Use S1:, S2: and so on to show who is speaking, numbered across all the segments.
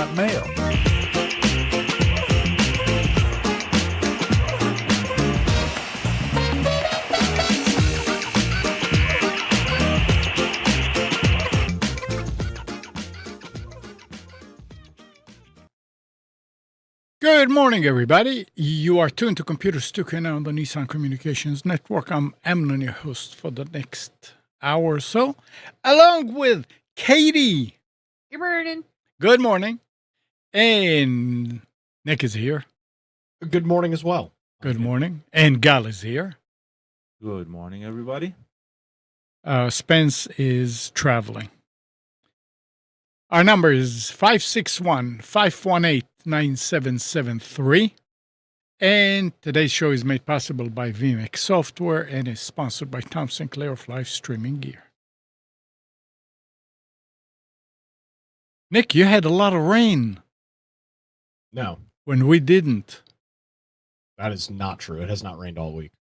S1: Mail. Good morning, everybody. You are tuned to Computer Studio on the Nissan Communications Network. I'm Amnon, your host for the next hour or so, along with Katie.
S2: Good morning.
S1: Good morning. And Nick is here.
S3: Good morning as well.
S1: Good morning. And Gal is here.
S4: Good morning, everybody.
S1: Spence is traveling. Our number is 561-518-9773. And today's show is made possible by VMix Software and is sponsored by Tom Sinclair of Live Streaming Gear. Nick, you had a lot of rain.
S3: No,
S1: when we didn't.
S3: that is not true. It has not rained all week.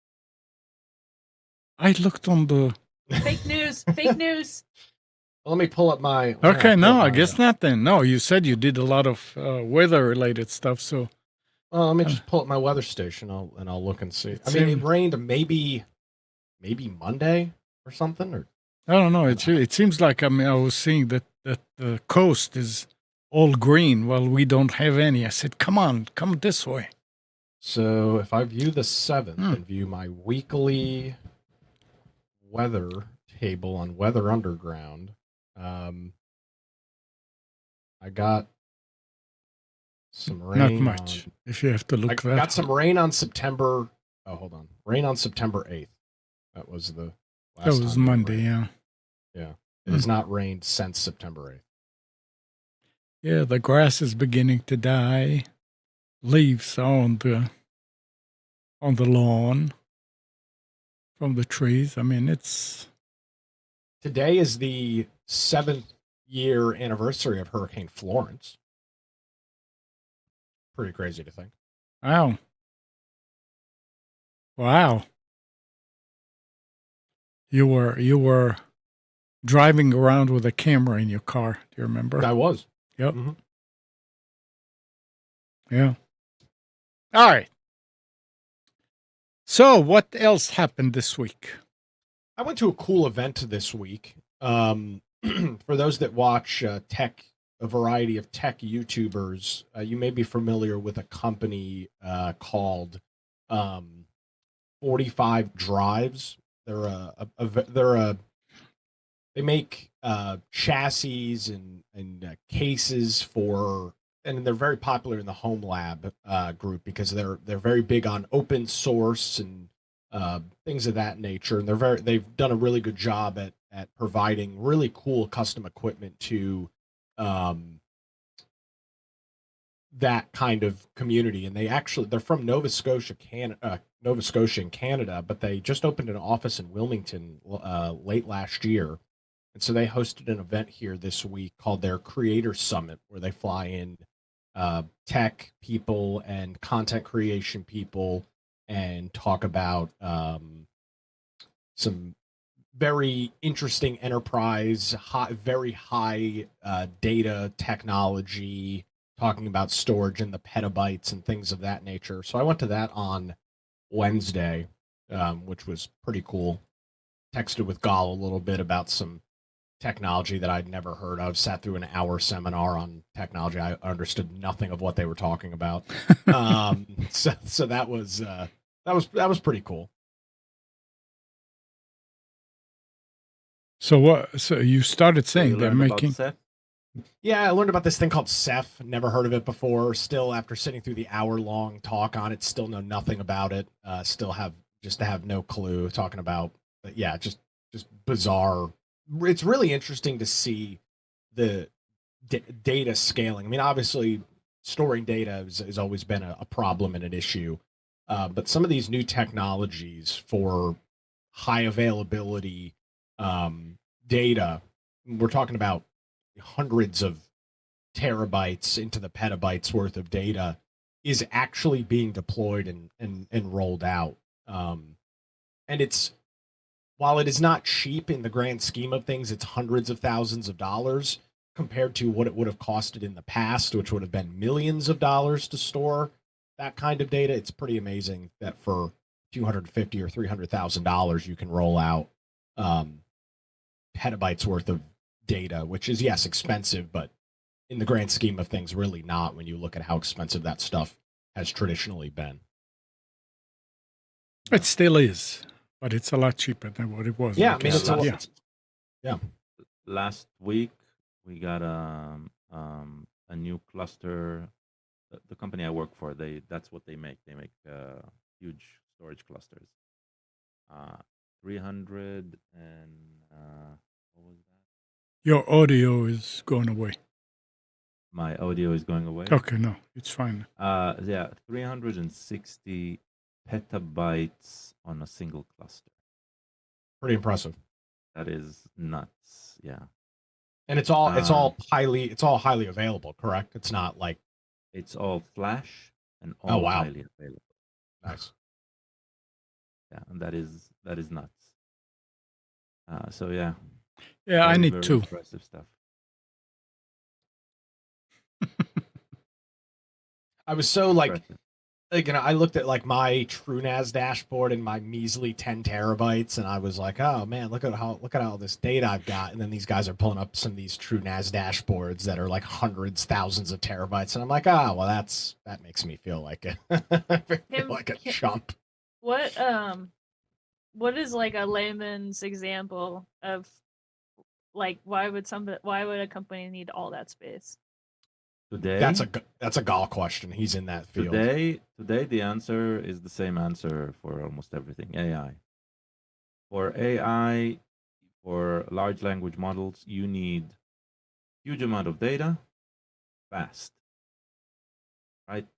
S1: I looked on the...
S2: Fake news. Fake news.
S3: Let me pull up my...
S1: Okay, no, I guess not then. No, you said you did a lot of weather-related stuff, so...
S3: Well, let me just pull up my weather station and I'll look and see. I mean, it rained maybe Monday or something, or...
S1: I don't know. It seems like, I was seeing that the coast is all green while we don't have any. I said, come this way.
S3: So if I view the 7th and view my weekly weather table on Weather Underground, I got some rain.
S1: Not much, if you have to look that.
S3: I got some rain on September... Oh, hold on. Rain on September 8th. That was the last
S1: That was
S3: time
S1: Monday, yeah.
S3: Yeah. It has not rained since September 8th.
S1: Yeah, the grass is beginning to die. Leaves on the lawn from the trees. I mean, it's...
S3: Today is the 7th year anniversary of Hurricane Florence. Pretty crazy to think.
S1: Wow. You were driving around with a camera in your car. Do you remember?
S3: I was.
S1: Yep.
S3: Mm-hmm.
S1: Yeah. All right. So, what else happened this week?
S3: I went to a cool event this week. For those that watch a variety of tech YouTubers, you may be familiar with a company called 45 Drives. They make chassis and cases for, and they're very popular in the home lab group because they're very big on open source and things of that nature, and they've done a really good job at providing really cool custom equipment to that kind of community. And they're from Nova Scotia in Canada, but they just opened an office in Wilmington late last year. And so they hosted an event here this week called their Creator Summit, where they fly in tech people and content creation people and talk about some very interesting enterprise, very high data technology, talking about storage in the petabytes and things of that nature. So I went to that on Wednesday, which was pretty cool. Texted with Gal a little bit about some technology that I'd never heard of. Sat through an hour seminar on technology. I understood nothing of what they were talking about. So that was pretty cool.
S1: So what? So you started saying they're making...
S3: Yeah, I learned about this thing called Ceph. Never heard of it before. Still, after sitting through the hour-long talk on it, still know nothing about it. Still have no clue. Talking about, yeah, just bizarre. It's really interesting to see the data scaling. I mean, obviously, storing data has always been a problem and an issue, but some of these new technologies for high availability data, we're talking about hundreds of terabytes into the petabytes worth of data, is actually being deployed and rolled out. And it's, while it is not cheap in the grand scheme of things, it's hundreds of thousands of dollars compared to what it would have costed in the past, which would have been millions of dollars to store that kind of data. It's pretty amazing that for $250 or $300,000 you can roll out petabytes worth of data, which is, yes, expensive, but in the grand scheme of things, really not when you look at how expensive that stuff has traditionally been.
S1: It still is, but it's a lot cheaper than what it was.
S3: Yeah,
S1: like
S3: I mean,
S1: you
S3: it's
S1: said,
S3: a,
S1: yeah.
S3: it's, yeah.
S4: Last week we got a new cluster. The company I work for, that's what they make. They make huge storage clusters. 300 and what was that?
S1: Your audio is going away.
S4: My audio is going away.
S1: Okay, no, it's fine.
S4: Yeah, 360 petabytes on a single cluster.
S3: Pretty impressive.
S4: That is nuts. Yeah.
S3: And it's all highly available, correct? It's not like
S4: It's all flash and
S3: Oh,
S4: all
S3: wow.
S4: highly available.
S3: nice.
S4: Yeah, and that is nuts. So yeah,
S1: Yeah, I
S4: very,
S1: need
S4: very
S1: two.
S4: impressive stuff.
S3: I was so like
S4: Impressive.
S3: I looked at like my TrueNAS dashboard and my measly 10 terabytes, and I was like, oh man, look at all this data I've got. And then these guys are pulling up some of these TrueNAS dashboards that are like hundreds, thousands of terabytes, and I'm like, well, that makes me feel like a chump.
S2: What is like a layman's example of like why would a company need all that space?
S4: Today,
S3: That's a Gall question. He's in that field.
S4: today, the answer is the same answer for almost everything. AI. For AI, for large language models, you need huge amount of data, fast, right?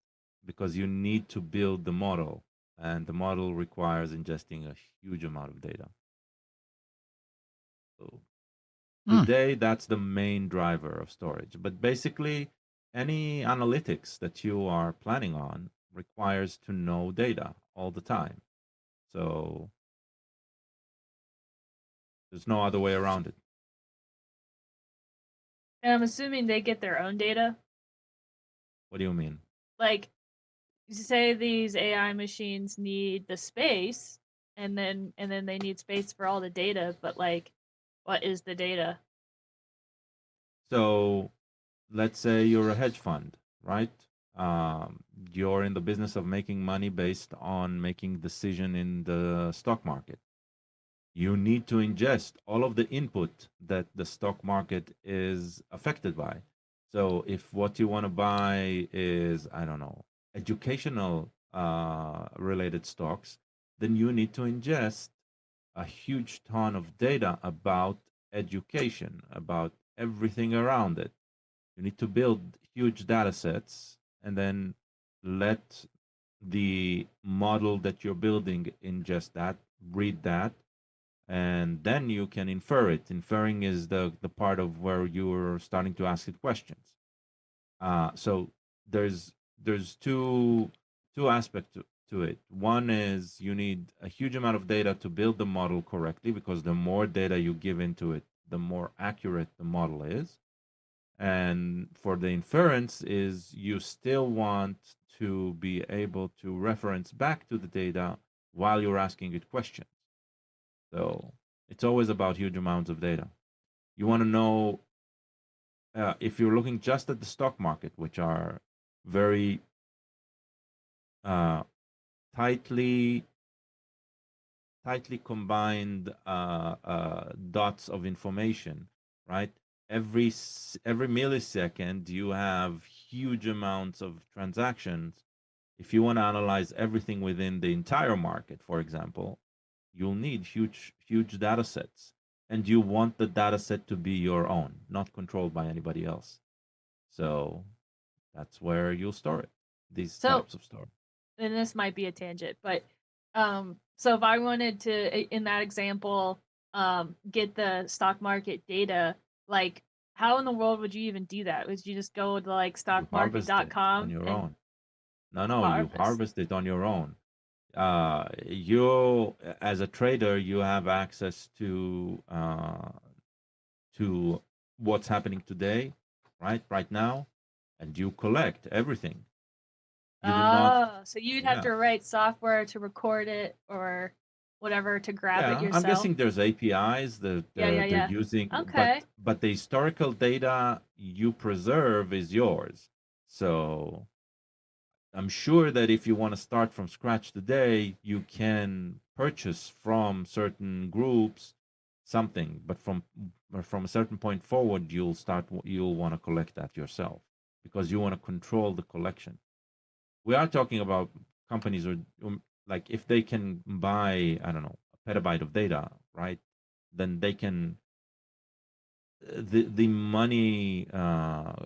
S4: Because you need to build the model, and the model requires ingesting a huge amount of data. So today, that's the main driver of storage. But basically, any analytics that you are planning on requires to know data all the time. So there's no other way around it.
S2: And I'm assuming they get their own data.
S4: What do you mean?
S2: Like, you say these AI machines need the space, and then they need space for all the data. But like, what is the data?
S4: So let's say you're a hedge fund, right? You're in the business of making money based on making decision in the stock market. You need to ingest all of the input that the stock market is affected by. So if what you want to buy is, I don't know, educational related stocks, then you need to ingest a huge ton of data about education, about everything around it. You need to build huge data sets and then let the model that you're building ingest that, read that, and then you can infer it. Inferring is the part of where you're starting to ask it questions. So there's two aspects to it. One is you need a huge amount of data to build the model correctly, because the more data you give into it, the more accurate the model is. And for the inference is you still want to be able to reference back to the data while you're asking it questions. So it's always about huge amounts of data. You want to know if you're looking just at the stock market, which are very tightly combined dots of information, right? Every millisecond, you have huge amounts of transactions. If you want to analyze everything within the entire market, for example, you'll need huge data sets, and you want the data set to be your own, not controlled by anybody else. So that's where you'll store it. These types of storage.
S2: And this might be a tangent, but so if I wanted to, in that example, get the stock market data, like how in the world would you even do that? Would you just go to like stockmarket.com
S4: on your
S2: and
S4: own? No, you harvest it on your own. You, as a trader, you have access to what's happening today, right now, and you collect everything. You do not.
S2: So you'd have
S4: Yeah.
S2: to write software to record it or whatever to grab it
S4: Yeah,
S2: yourself.
S4: I'm guessing there's APIs that they're
S2: Yeah.
S4: using,
S2: Okay.
S4: but the historical data you preserve is yours. So I'm sure that if you want to start from scratch today, you can purchase from certain groups something, but from a certain point forward, you'll want to collect that yourself because you want to control the collection. We are talking about companies or like if they can buy, I don't know, a petabyte of data, right? Then they can the money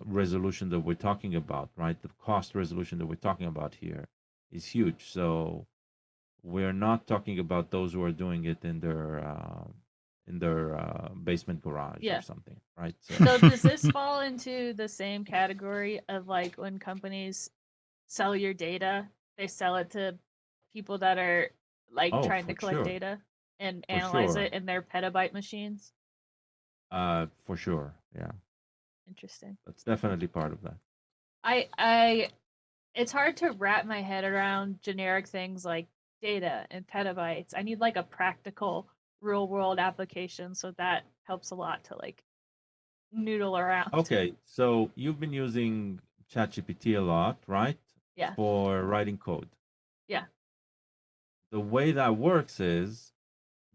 S4: resolution that we're talking about, right? The cost resolution that we're talking about here is huge. So we're not talking about those who are doing it in their basement garage
S2: Yeah.
S4: or something, right?
S2: So does this fall into the same category of like when companies sell your data, they sell it to people that are like
S4: Oh,
S2: trying to
S4: for
S2: collect
S4: sure.
S2: data and
S4: For
S2: analyze
S4: sure.
S2: it in their petabyte machines?
S4: For sure. Yeah,
S2: Interesting.
S4: that's definitely part of that.
S2: I it's hard to wrap my head around generic things like data and petabytes. I need like a practical real world application, so that helps a lot to like noodle around.
S4: Okay, so you've been using ChatGPT a lot, right?
S2: Yeah.
S4: For writing code.
S2: Yeah.
S4: The way that works is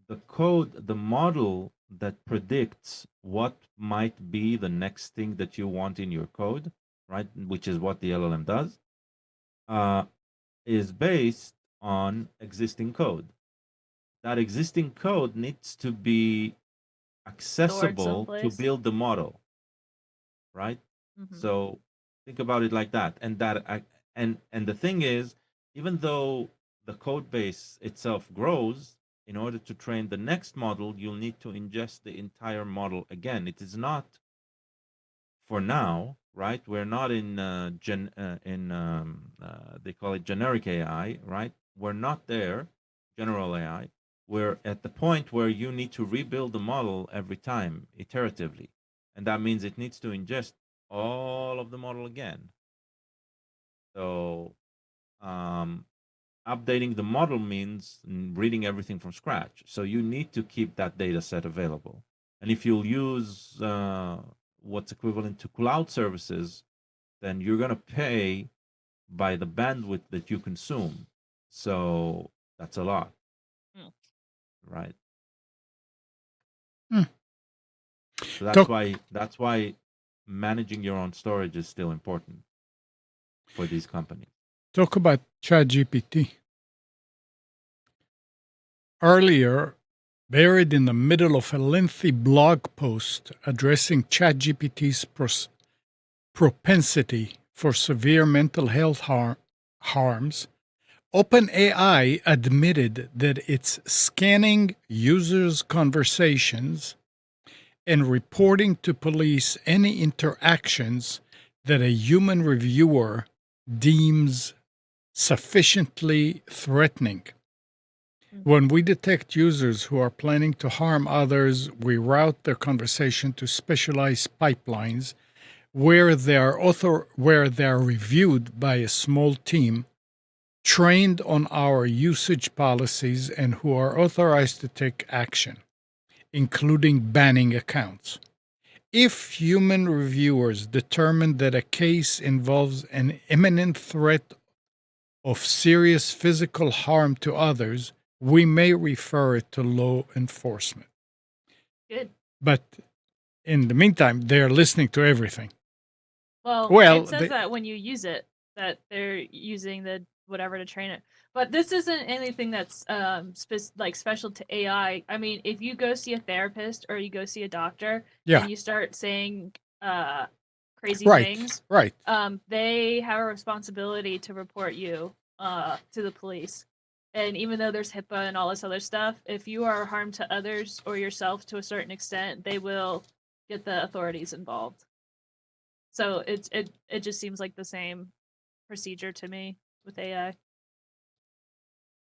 S4: the model that predicts what might be the next thing that you want in your code, right? Which is what the LLM does, is based on existing code. That existing code needs to be accessible to
S2: someplace.
S4: build the model, right?
S2: Mhm.
S4: So think about it like that. And the thing is, even though the code base itself grows, in order to train the next model, you'll need to ingest the entire model again. It is not for now, right? We're not in they call it generic AI, right? We're not there, general AI. We're at the point where you need to rebuild the model every time iteratively, and that means it needs to ingest all of the model again. So updating the model means reading everything from scratch. So you need to keep that data set available. And if you'll use what's equivalent to cloud services, then you're going to pay by the bandwidth that you consume. So that's a lot, right?
S1: Hmm.
S4: So that's why managing your own storage is still important for these companies.
S1: Talk about ChatGPT. Earlier, buried in the middle of a lengthy blog post addressing ChatGPT's propensity for severe mental health harms, OpenAI admitted that it's scanning users' conversations and reporting to police any interactions that a human reviewer deems sufficiently threatening. When we detect users who are planning to harm others, we route their conversation to specialized pipelines where they are reviewed by a small team trained on our usage policies and who are authorized to take action, including banning accounts. If human reviewers determine that a case involves an imminent threat of serious physical harm to others, we may refer it to law enforcement.
S2: Good.
S1: But in the meantime, they're listening to everything.
S2: Well, it says that when you use it, that they're using the whatever to train it. But this isn't anything that's like special to AI. I mean, if you go see a therapist or you go see a doctor
S1: Yeah.
S2: and you start saying crazy
S1: Right,
S2: things,
S1: right.
S2: they have a responsibility to report you to the police. And even though there's HIPAA and all this other stuff, if you are harm to others or yourself to a certain extent, they will get the authorities involved. So it just seems like the same procedure to me with AI.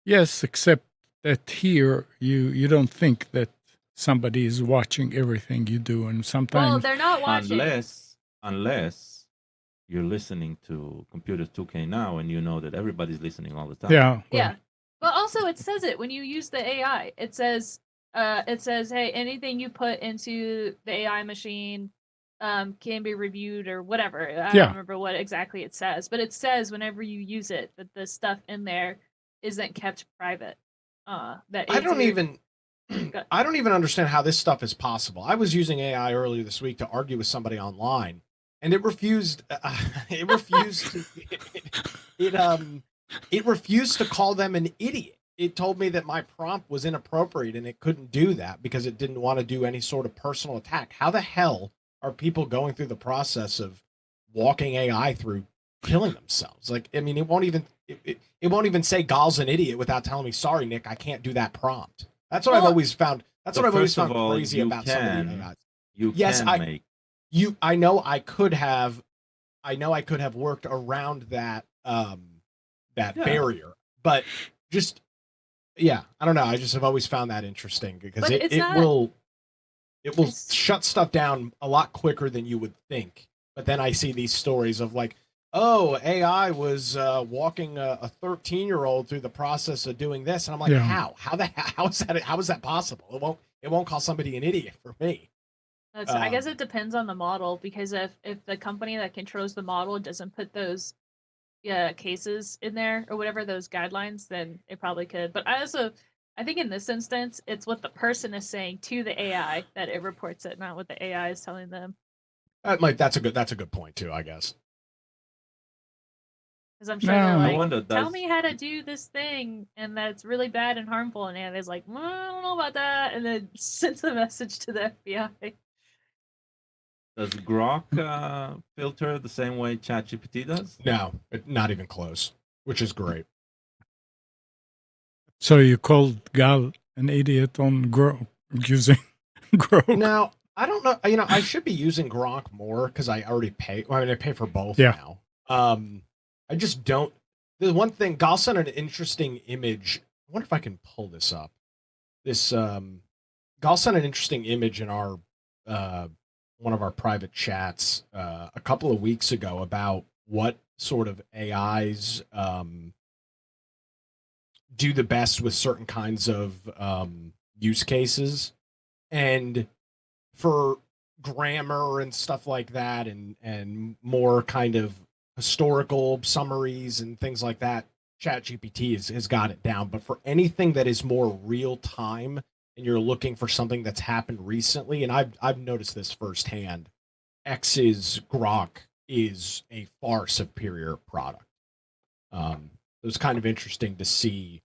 S1: Yes, except that here you don't think that somebody is watching everything you do, and
S2: Well,
S1: sometimes
S2: they're not watching.
S4: Unless you're listening to Computers 2K now and you know that everybody's listening all the time.
S1: yeah, well,
S2: Yeah. But also it says it when you use the AI. It says, hey, anything you put into the AI machine can be reviewed or whatever. I
S1: Yeah.
S2: don't remember what exactly it says, but it says whenever you use it that the stuff in there isn't kept private. That
S3: I
S2: it's
S3: don't
S2: your-
S3: even
S2: Go-
S3: I don't even understand how this stuff is possible. I was using AI earlier this week to argue with somebody online, and it refused. It refused to. It refused to call them an idiot. It told me that my prompt was inappropriate and it couldn't do that because it didn't want to do any sort of personal attack. How the hell are people going through the process of walking AI through killing themselves? Like, I mean, it won't even say Gal's an idiot without telling me, sorry, Nick, I can't do that prompt. That's what I've
S2: Well-
S3: always found. That's
S4: So
S3: what I've always
S4: first of
S3: found
S4: all,
S3: crazy
S4: you
S3: about some of the
S4: can-
S3: AIs.
S4: You
S3: Yes,
S4: can make.
S3: I know I could have worked around that that
S4: Yeah.
S3: barrier, but just I don't know. I just have always found that interesting because
S2: But it's
S3: it
S2: not-
S3: will
S2: It's-
S3: shut stuff down a lot quicker than you would think. But then I see these stories of like, oh, AI was walking a 13-year-old through the process of doing this, and I'm like,
S1: Yeah.
S3: how is that possible? It won't call somebody an idiot for me.
S2: I guess it depends on the model because if the company that controls the model doesn't put those cases in there or whatever, those guidelines, then it probably could. But I think in this instance, it's what the person is saying to the AI that it reports it, not what the AI is telling them.
S3: That's a good point too, I guess.
S2: Because I'm sure
S1: No.
S2: they're
S1: I
S2: like,
S4: wonder,
S2: tell
S4: does-
S2: me how to do this thing, and that's really bad and harmful. And AI's like, well, I don't know about that, and then sends a message to the FBI.
S4: Does Grok filter the same way ChatGPT does?
S3: No, not even close, which is great.
S1: so you called Gal an idiot on using Grok.
S3: Now, I don't know. You know, I should be using Gronk more because I already pay. Well, I mean, I pay for both
S1: Yeah.
S3: now. I just don't. The one thing, Gal sent an interesting image. I wonder if I can pull this up. This Gal sent an interesting image in our one of our private chats a couple of weeks ago about what sort of AIs do the best with certain kinds of use cases, and for grammar and stuff like that, and more kind of historical summaries and things like that, ChatGPT has got it down. But for anything that is more real time and you're looking for something that's happened recently, and I've noticed this firsthand, X's Grok is a far superior product. It was kind of interesting to see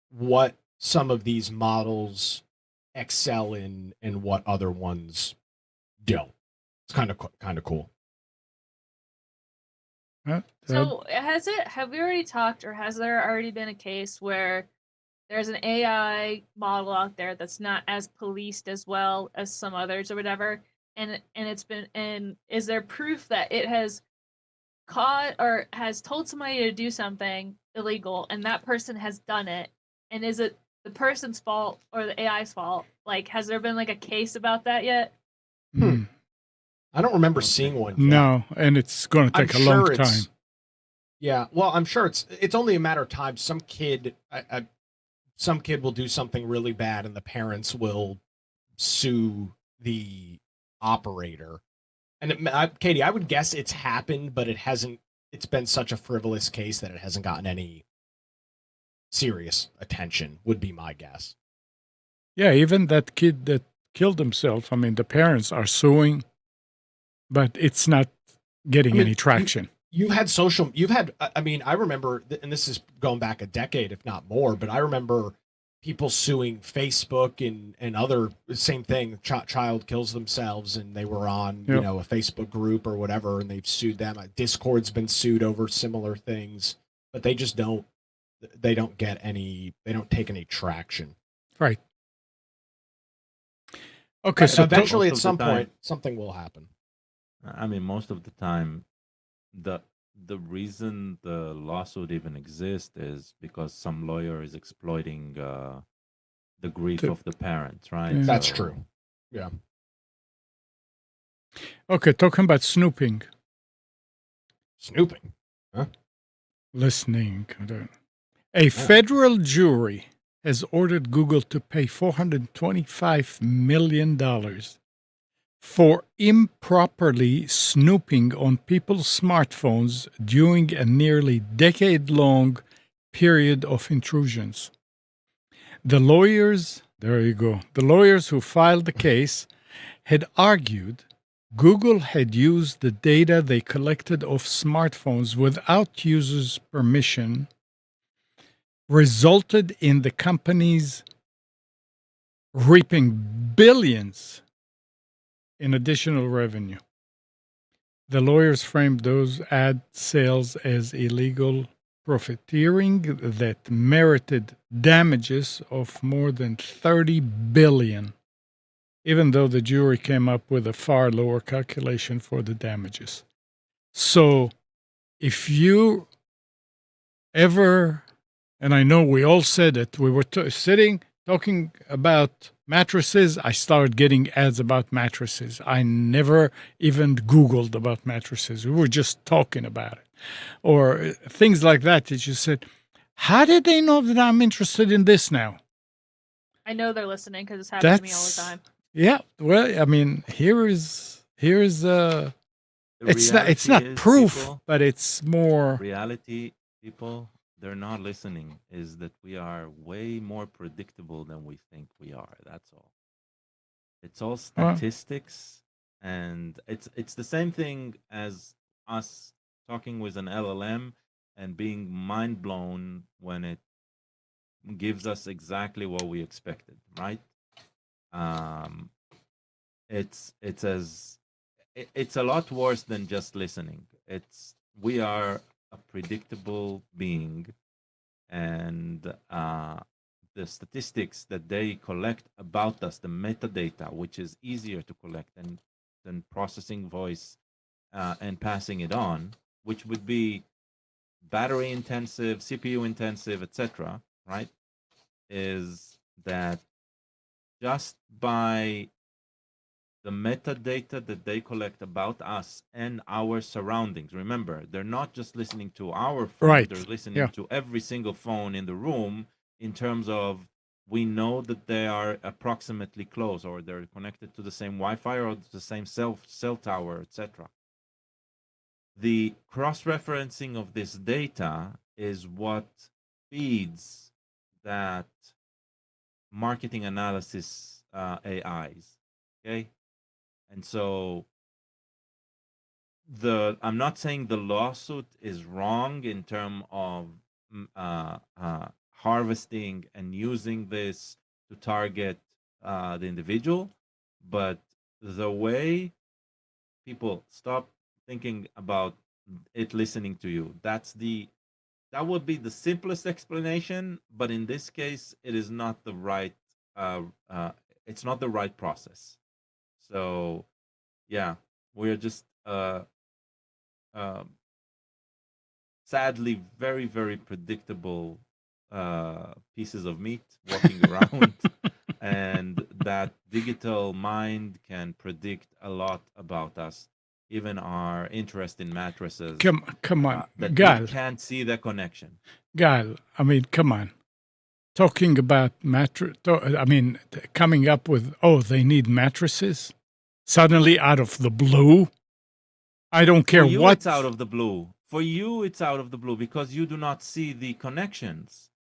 S3: what some of these models excel in and what other ones don't. It's kind of cool.
S2: So have we already talked, or has there already been a case where there's an AI model out there that's not as policed as well as some others or whatever, and is there proof that it has caught or has told somebody to do something illegal and that person has done it, and is it the person's fault or the AI's fault? Like, has there been like a case about that yet?
S3: I don't remember
S4: Don't
S3: seeing
S4: think
S3: one.
S4: so.
S3: yet.
S1: No, and it's going to
S3: I'm
S1: take a long
S3: sure
S1: time.
S3: it's. Yeah, well, I'm sure it's only a matter of time. Some kid will do something really bad, and the parents will sue the operator. And Katie, I would guess it's happened, but it hasn't. It's been such a frivolous case that it hasn't gotten any serious attention. Would be my guess.
S1: Yeah, even that kid that killed himself, I mean, the parents are suing, but it's not getting
S3: I mean,
S1: any traction.
S3: You've had I mean, I remember, and this is going back a decade, if not more, but I remember people suing Facebook and other, same thing, child kills themselves, and they were on,
S1: Yep.
S3: a Facebook group or whatever, and they've sued them. Discord's been sued over similar things, but they just don't take any traction.
S1: Right. Okay,
S3: But
S1: so
S3: eventually, at
S4: most of
S3: some
S4: the time-
S3: point, something will happen.
S4: I mean, most of the time, the reason the lawsuit even exists is because some lawyer is exploiting the grief
S1: To-
S4: of the parents, right?
S1: Yeah.
S3: That's true. Yeah.
S1: Okay, talking about snooping,
S3: Snooping.
S1: listening. A federal jury has ordered Google to pay $425 million for improperly snooping on people's smartphones during a nearly decade-long period of intrusions. The lawyers who filed the case had argued Google had used the data they collected of smartphones without users' permission, resulted in the companies reaping billions in additional revenue. The lawyers framed those ad sales as illegal profiteering that merited damages of more than $30 billion, even though the jury came up with a far lower calculation for the damages. So if you ever, and I know we all said it, we were sitting talking about mattresses, I started getting ads about mattresses. I never even Googled about mattresses. We were just talking about it. Or things like that that you said, how did they know that I'm interested in this now?
S2: I know they're listening because it's happening to me all the
S1: That's
S2: time.
S1: yeah. Well, I mean, here's
S4: The
S1: it's
S4: reality
S1: not
S4: is,
S1: proof,
S4: people,
S1: but it's more
S4: reality, people, they're not listening, is that we are way more predictable than we think we are. That's all. It's all statistics, and it's the same thing as us talking with an LLM and being mind blown when it gives us exactly what we expected, right? Um, it's as it's a lot worse than just listening. It's we are a predictable being, and the statistics that they collect about us, the metadata, which is easier to collect than processing voice and passing it on, which would be battery intensive, CPU intensive, etc. Right? Is that just by the metadata that they collect about us and our surroundings. Remember, they're not just listening to our phone,
S1: right.
S4: they're listening
S1: Yeah.
S4: to every single phone in the room in terms of we know that they are approximately close or they're connected to the same Wi-Fi or the same cell tower, etc. The cross-referencing of this data is what feeds that marketing analysis AIs. Okay. And so I'm not saying the lawsuit is wrong in terms of harvesting and using this to target the individual, but the way people stop thinking about it listening to you, that would be the simplest explanation, but in this case it is not the right it's not the right process. So yeah, we're just um, sadly very, very predictable pieces of meat walking around. And that digital mind can predict a lot about us, even our interest in mattresses.
S1: Come on,
S4: That
S1: Gal.
S4: we can't see the connection.
S1: Gal, I mean, come on. Talking about coming up with, they need mattresses suddenly out of the blue. I don't care
S4: For you,
S1: what.
S4: it's out of the blue. For you, it's out of the blue because you do not see the connections.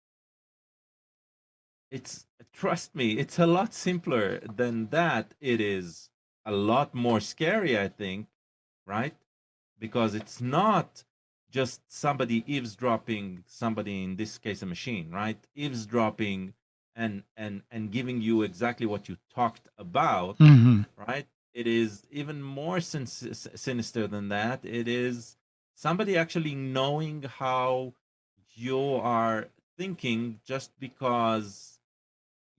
S4: Trust me, it's a lot simpler than that. It is a lot more scary, I think, right? Because it's not just somebody eavesdropping, somebody, in this case a machine, right? Eavesdropping and giving you exactly what you talked about, right? It is even more sinister than that. It is somebody actually knowing how you are thinking just because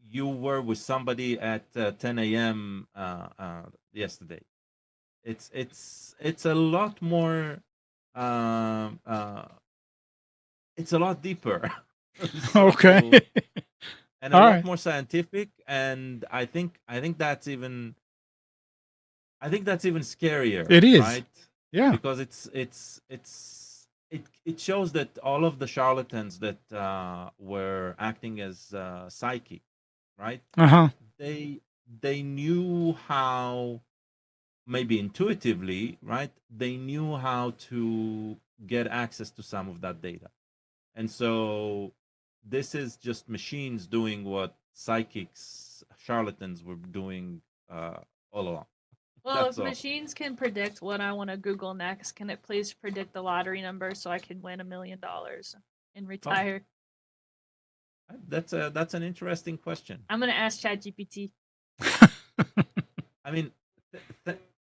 S4: you were with somebody at 10 a.m. Yesterday. It's a lot more. Um, uh, it's a lot deeper.
S1: Okay.
S4: and a
S1: All
S4: lot
S1: right.
S4: more scientific. And I think that's even scarier,
S1: It is.
S4: right?
S1: Yeah.
S4: Because it shows that all of the charlatans that were acting as psychic, right?
S1: Uh-huh.
S4: They knew how, maybe intuitively, right? They knew how to get access to some of that data. And so this is just machines doing what psychics, charlatans were doing all along.
S2: Well,
S4: That's
S2: if
S4: all.
S2: machines can predict what I want to Google next, can it please predict the lottery number so I can win $1 million and retire?
S4: That's an interesting question.
S2: I'm gonna ask ChatGPT.
S4: I mean,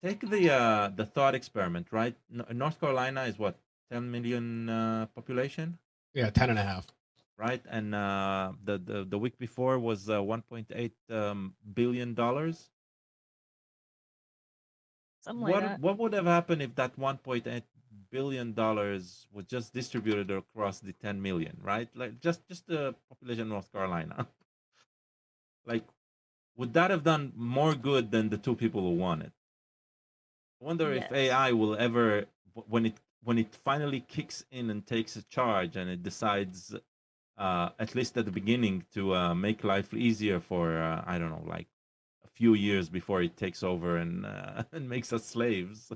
S4: take the thought experiment, right? North Carolina is what, 10 million population,
S3: Yeah, 10.5.
S4: right? And the week before was 1.8 billion dollars.
S2: Something like that.
S4: What would have happened if that 1.8 billion dollars was just distributed across the 10 million, right? Like just the population of North Carolina. Like, would that have done more good than the two people who won it? I wonder if
S2: Yes.
S4: AI will ever, when it finally kicks in and takes a charge, and it decides, at least at the beginning, to make life easier for I don't know, like a few years before it takes over and and makes us slaves.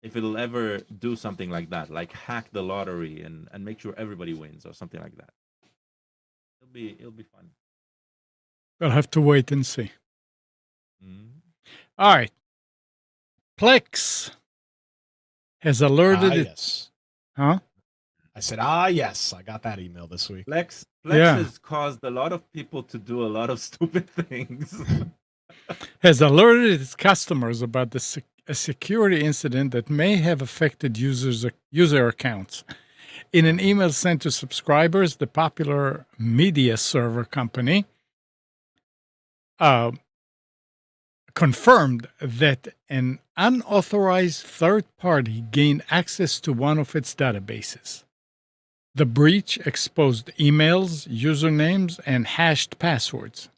S4: If it'll ever do something like that, like hack the lottery and make sure everybody wins or something like that, it'll be fun.
S1: We'll have to wait and see.
S4: Mm-hmm.
S1: All right. Plex has alerted it.
S3: Yes.
S1: Huh?
S3: I said, yes. I got that email this week.
S4: Plex
S1: Yeah.
S4: has caused a lot of people to do a lot of stupid things.
S1: Has alerted its customers about a security incident that may have affected user accounts. In an email sent to subscribers, the popular media server company confirmed that an unauthorized third party gained access to one of its databases. The breach exposed emails, usernames, and hashed passwords.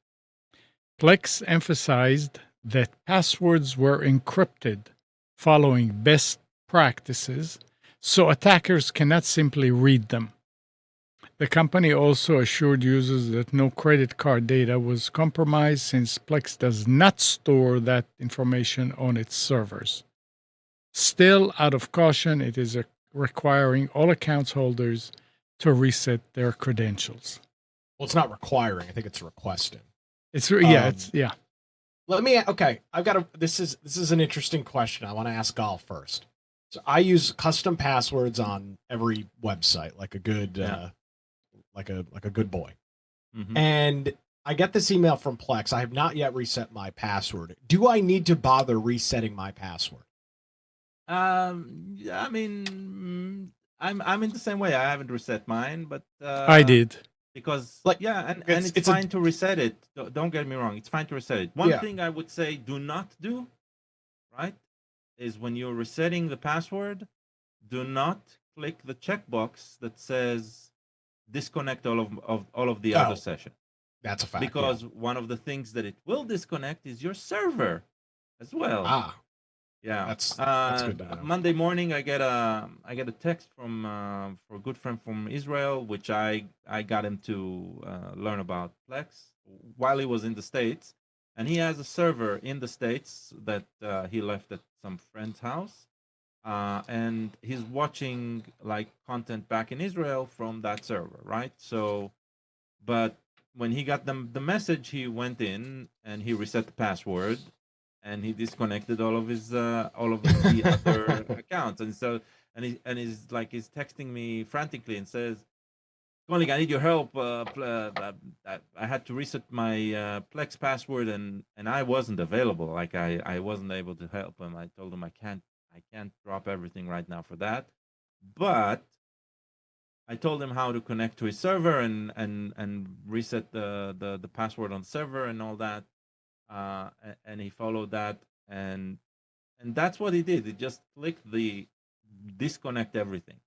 S1: Plex emphasized that passwords were encrypted following best practices, so attackers cannot simply read them. The company also assured users that no credit card data was compromised since Plex does not store that information on its servers. Still, out of caution, it is requiring all accounts holders to reset their credentials.
S3: Well, it's not requiring. I think it's requesting.
S1: It's yeah.
S3: Let me. Okay, I've got a. This is an interesting question. I want to ask Golf first. So I use custom passwords on every website, like a good, like a good boy.
S4: Mm-hmm.
S3: And I get this email from Plex. I have not yet reset my password. Do I need to bother resetting my password?
S4: Yeah, I mean, I'm in the same way. I haven't reset mine, but
S1: I did.
S4: because
S3: Like,
S4: and
S3: it's
S4: it's fine to reset it. Don't get me wrong, it's fine to reset it. One
S3: Yeah.
S4: thing I would say do not do, right, is when you're resetting the password, do not click the checkbox that says disconnect all of the other
S3: Oh,
S4: session.
S3: That's a fact.
S4: Because one of the things that it will disconnect is your server as well. Yeah,
S3: That's good to know.
S4: Monday morning, I get a text from for a good friend from Israel, which I got him to learn about Plex while he was in the States, and he has a server in the States that he left at some friend's house, and he's watching like content back in Israel from that server, right? So, but when he got the message, he went in and he reset the password and he disconnected all of the other accounts. And so he's texting me frantically and says, "Koenig, I need your help. I had to reset my Plex password and I wasn't available. Like I wasn't able to help him. I told him I can't drop everything right now for that, but I told him how to connect to his server and reset the password on the server and all that, and he followed that, and that's what he did. He just clicked the disconnect everything,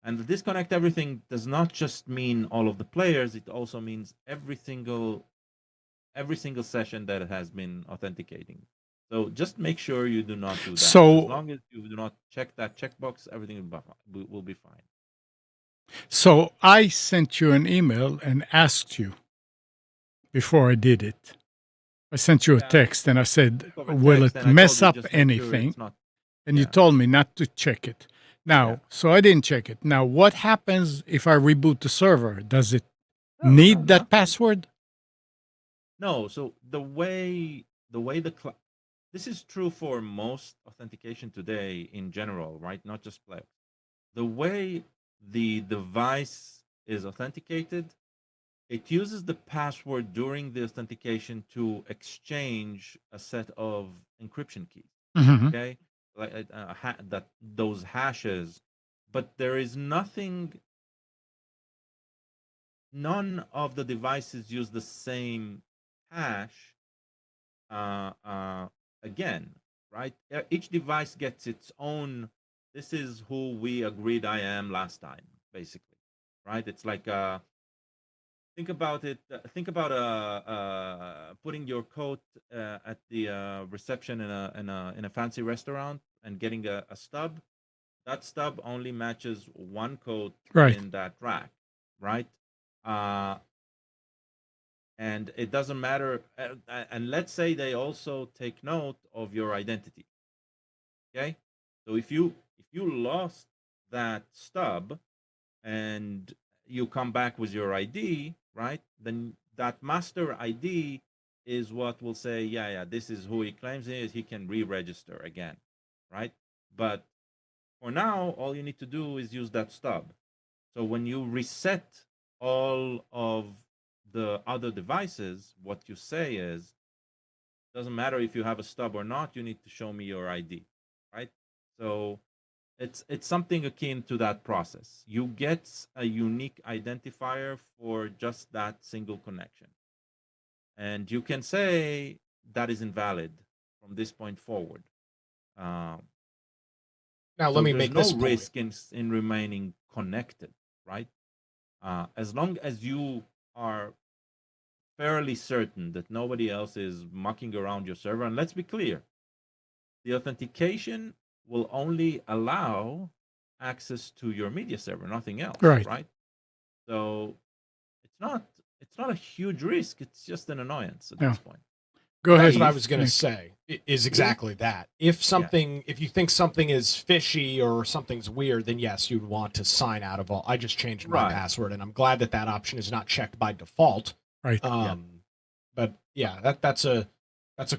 S4: And the disconnect everything does not just mean all of the players. It also means every single session that has been authenticating. So just make sure you do not do that.
S1: So-
S4: as long as you do not check that checkbox, everything will be fine.
S1: So I sent you an email and asked you before I did it. I sent you a
S4: Yeah,
S1: text and I said,
S4: Over
S1: will
S4: text,
S1: it
S4: and I
S1: mess
S4: told you
S1: up
S4: just make sure
S1: anything?
S4: it's not.
S1: And you
S4: Yeah.
S1: told me not to check it. Now,
S4: Yeah.
S1: so I didn't check it. Now, what happens if I reboot the server? Does it
S4: No,
S1: need
S4: no,
S1: that
S4: nothing.
S1: password?
S4: No, so this is true for most authentication today in general, right? Not just Plex. The way the device is authenticated, it uses the password during the authentication to exchange a set of encryption keys.
S1: Mm-hmm.
S4: Okay, like those hashes, but there is nothing. None of the devices use the same hash. Again, right? Each device gets its own. This is who we agreed I am last time, basically, right? It's like think about it. Think about putting your coat at the reception in a fancy restaurant and getting a stub. That stub only matches one coat
S1: Right.
S4: in that rack, right? Uh, and it doesn't matter. And let's say they also take note of your identity. Okay, so if you lost that stub and you come back with your ID, right? Then that master ID is what will say, yeah, this is who he claims he is. He can re-register again, right? But for now, all you need to do is use that stub. So when you reset all of the other devices, what you say is, doesn't matter if you have a stub or not, you need to show me your ID, right? So it's something akin to that process. You get a unique identifier for just that single connection. And you can say that is invalid from this point forward.
S3: Now,
S4: So
S3: let me
S4: there's
S3: make
S4: no
S3: this point.
S4: risk in remaining connected, right? As long as you are fairly certain that nobody else is mucking around your server. And let's be clear, the authentication will only allow access to your media server, nothing else,
S1: Right.
S4: right? So it's not a huge risk. It's just an annoyance at
S1: Yeah.
S4: this point.
S1: Go ahead.
S3: That's what I was going to
S1: Nick.
S3: say. Is exactly that. If you think something is fishy or something's weird, then yes, you'd want to sign out of all. I just changed my
S4: Right.
S3: password, and I'm glad that option is not checked by default.
S1: Right.
S3: But yeah, that's a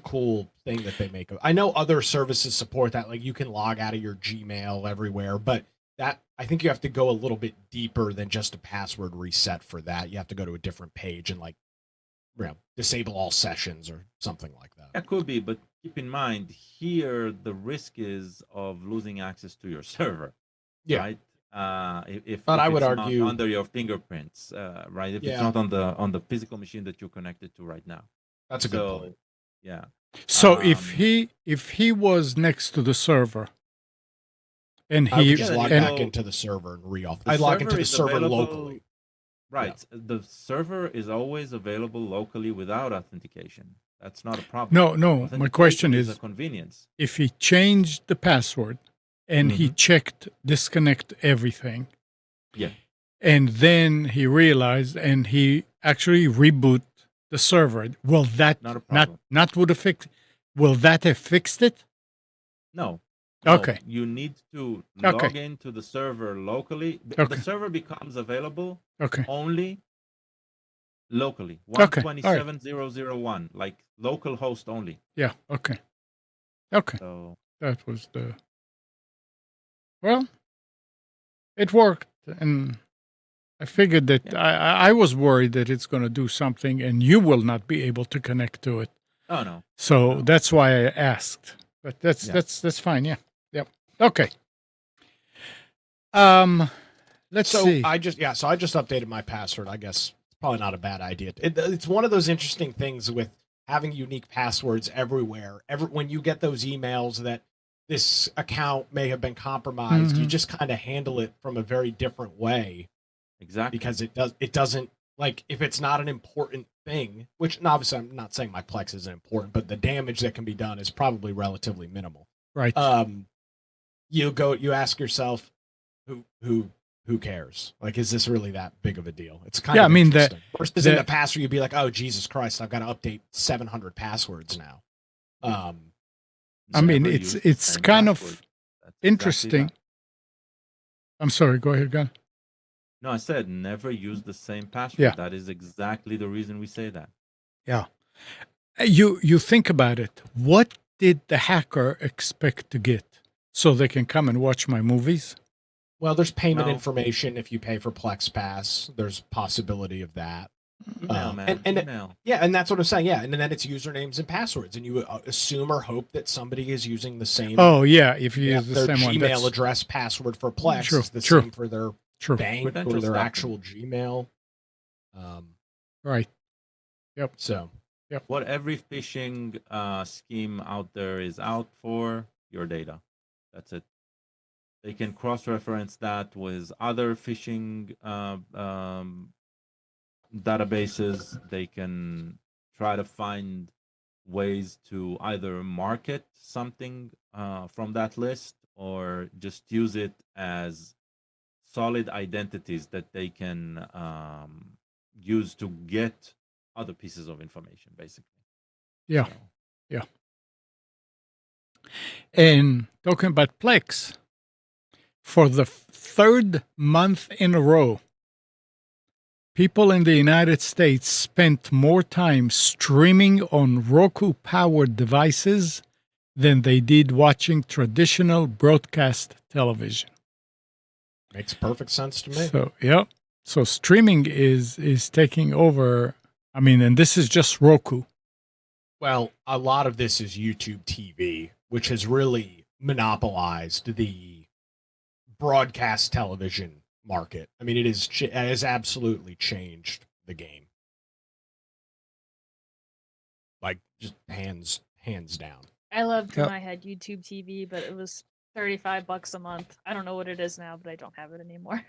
S3: cool thing that they make. I know other services support that, like you can log out of your Gmail everywhere, but that I think you have to go a little bit deeper than just a password reset for that. You have to go to a different page and disable all sessions or something like that.
S4: That could be, but keep in mind here the risk is of losing access to your server.
S3: Yeah.
S4: Right. If
S3: But I would
S4: it's
S3: argue
S4: not under your fingerprints, right? If it's
S3: Yeah.
S4: not on the physical machine that you're connected to right now.
S3: That's a good point.
S4: Yeah.
S1: So if he was next to the server and
S3: I would
S1: he
S3: just
S4: then
S3: log
S4: you
S3: back
S4: go-
S3: into the server and re-auth.
S4: the
S3: I log into
S4: server
S3: the
S4: is
S3: server
S4: available-
S3: locally.
S4: Right. The server is always available locally without authentication. That's not a problem.
S1: no, my
S4: Authentication
S1: question
S4: a
S1: is
S4: convenience.
S1: if he changed the password and he checked disconnect everything.
S4: Yeah.
S1: And then he realized and he actually reboot the server. Will that
S4: Not a problem.
S1: not would have fixed? Will that have fixed it?
S4: No.
S1: Okay.
S4: You need to
S1: Okay.
S4: log into the server locally.
S1: Okay.
S4: The server becomes available
S1: Okay.
S4: only locally.
S1: Okay. All right.
S4: 127.0.0.1, like local host only.
S1: Yeah. Okay. Okay.
S4: So
S1: That was the. Well, it worked, and I figured that I was worried that it's going to do something, and you will not be able to connect to it.
S4: oh no.
S1: So
S4: No.
S1: that's why I asked. But that's
S4: Yeah.
S1: that's fine. Yeah. Yep. Okay. Let's
S3: So
S1: see.
S3: I just updated my password. I guess it's probably not a bad idea. It's one of those interesting things with having unique passwords everywhere. When you get those emails that this account may have been compromised. You
S1: Mhm.
S3: just kind of handle it from a very different way
S4: Exactly.
S3: because it doesn't, like, if it's not an important thing, which, and obviously I'm not saying my Plex isn't important, but the damage that can be done is probably relatively minimal.
S1: Right.
S3: You ask yourself, who cares? Like, is this really that big of a deal? It's kind
S1: Yeah,
S3: of
S1: I mean,
S3: interesting. Versus in
S1: the
S3: the past where you'd be like, oh Jesus Christ, I've got to update 700 passwords now.
S1: I mean,
S4: Never
S1: it's
S4: use the
S1: it's
S4: same
S1: kind
S4: password.
S1: of
S4: That's exactly
S1: interesting.
S4: that.
S1: I'm sorry. Go ahead, Gun.
S4: No, I said never use the same password.
S1: Yeah.
S4: That is exactly the reason we say that.
S1: Yeah. You think about it. What did the hacker expect to get? So they can come and watch my movies?
S3: Well, there's payment
S4: No.
S3: information if you pay for Plex Pass. There's possibility of that.
S4: Email, man.
S3: And
S4: Email.
S3: yeah, and that's what I'm saying. Yeah, and then it's usernames and passwords, and you assume or hope that somebody is using the same.
S1: Oh yeah, if you
S3: Yeah,
S1: use the
S3: their
S1: same one,
S3: Gmail
S1: that's
S3: address password for Plex
S1: True,
S3: is the
S1: true.
S3: same for their
S1: true.
S3: bank or
S4: Credential
S3: their
S4: stuffing.
S3: actual Gmail.
S1: Right.
S3: So
S4: What every phishing scheme out there is out for, your data. That's it. They can cross-reference that with other phishing databases. They can try to find ways to either market something from that list or just use it as solid identities that they can use to get other pieces of information, basically.
S1: Yeah.
S4: So,
S1: Yeah. And talking about Plex, for the third month in a row, people in the United States spent more time streaming on Roku powered devices than they did watching traditional broadcast television.
S3: makes perfect sense to me.
S1: So, yeah. So streaming is taking over. I mean, and this is just Roku.
S3: Well, a lot of this is YouTube TV, which has really monopolized the broadcast television market. I mean, it has absolutely changed the game. Like, just hands down.
S2: I loved
S1: Yep.
S2: when I had YouTube TV, but it was $35 a month. I don't know what it is now, but I don't have it anymore.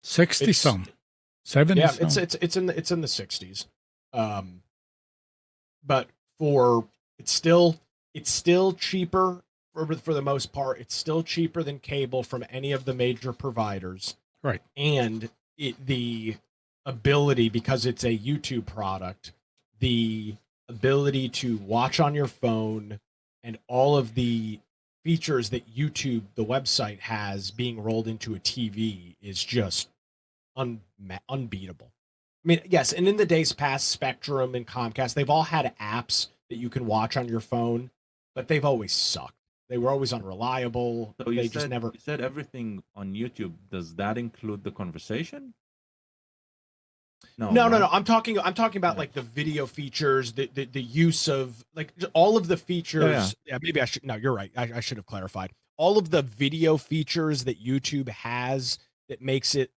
S1: 60
S3: It's-
S1: some. 70
S3: Yeah,
S1: some.
S3: it's in the 60s. But for it's still cheaper for the most part. It's still cheaper than cable from any of the major providers.
S1: Right.
S3: And the ability, because it's a YouTube product, the ability to watch on your phone and all of the features that YouTube, the website, has being rolled into a TV is just unbeatable. I mean, yes, and in the days past, Spectrum and Comcast, they've all had apps that you can watch on your phone, but they've always sucked. They were always unreliable.
S4: so you
S3: They just never.
S4: you said everything on YouTube. Does that include the conversation?
S3: No.
S4: right?
S3: I'm talking about
S4: Yeah.
S3: like the video features, the use of, like, all of the features. Yeah, maybe I should. No, you're right. I should have clarified. All of the video features that YouTube has that makes it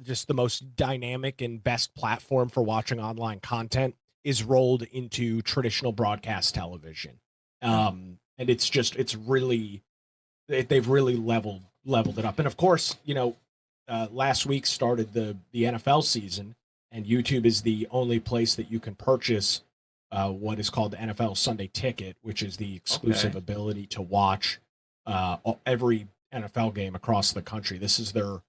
S3: just the most dynamic and best platform for watching online content is rolled into traditional broadcast television. And it's really, they've really leveled it up. And of course, last week started the NFL season, and YouTube is the only place that you can purchase what is called the NFL Sunday Ticket, which is the exclusive
S4: Okay.
S3: ability to watch every NFL game across the country. This is their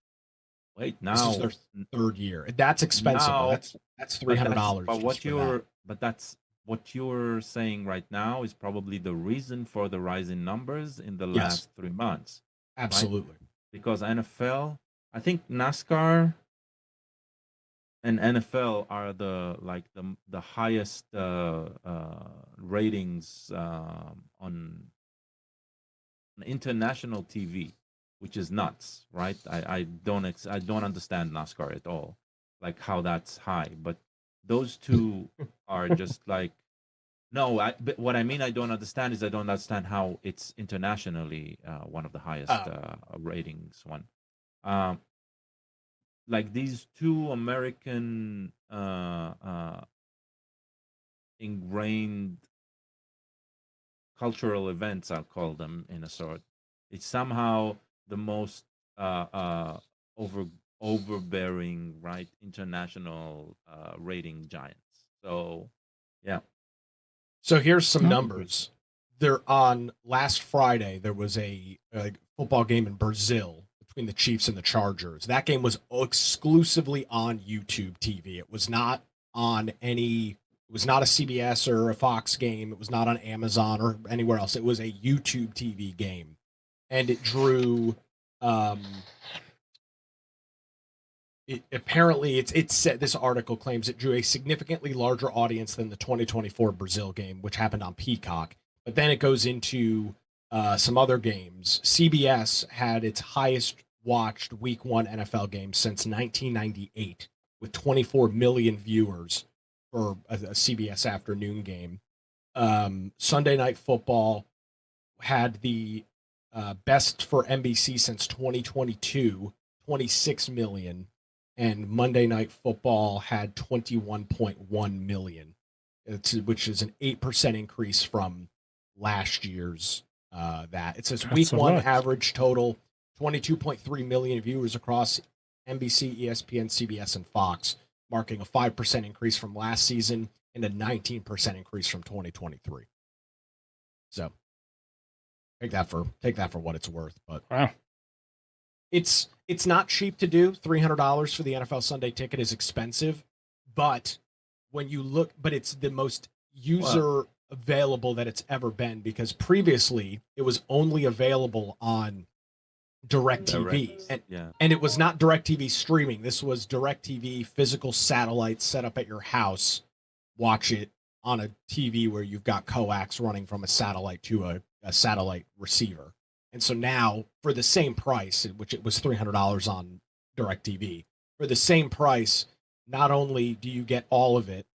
S4: Wait,
S3: this is
S4: now
S3: their third year. That's expensive.
S4: now
S3: That's
S4: but
S3: $300.
S4: but
S3: just
S4: what
S3: for that.
S4: you're but that's what you're saying right now is probably the reason for the rise in numbers in the
S3: Yes.
S4: last 3 months.
S3: Absolutely.
S4: Because NFL, I think NASCAR and NFL are the highest ratings on international TV, which is nuts, right? I don't understand NASCAR at all, like how that's high. But those two are just like, no. But what I mean, I don't understand is I don't understand how it's internationally one of the highest ratings one. Like these two American ingrained cultural events, I'll call them in a sort, It's somehow the most overbearing, right, international rating giants. So yeah.
S3: So here's some
S1: Oh.
S3: numbers. There on last Friday, there was a football game in Brazil between the Chiefs and the Chargers. That game was exclusively on YouTube TV. It was not on any. It was not a CBS or a Fox game. It was not on Amazon or anywhere else. It was a YouTube TV game, and it drew. Apparently, it's said this article claims it drew a significantly larger audience than the 2024 Brazil game, which happened on Peacock. But then it goes into some other games. CBS had its highest watched Week One NFL game since 1998, with 24 million viewers for a CBS afternoon game. Sunday Night Football had the best for NBC since 2022, 26 million, and Monday Night Football had 21.1 million, which is an 8% increase from last year's. That it says
S1: That's
S3: Week
S1: a
S3: One
S1: lot.
S3: average total 22.3 million viewers across NBC, ESPN, CBS, and Fox, marking a 5% increase from last season and a 19% increase from 2023. So take that for what it's worth. But
S1: Wow.
S3: it's not cheap to do. $300 for the NFL Sunday ticket is expensive, but when you look, but it's the most user available that it's ever been, because previously it was only available on DirecTV, and it was not DirecTV streaming. This was DirecTV physical satellite set up at your house. Watch it on a TV where you've got coax running from a satellite to a satellite receiver. And so now, for the same price, which it was $300 on DirecTV, for the same price, not only do you get all of it,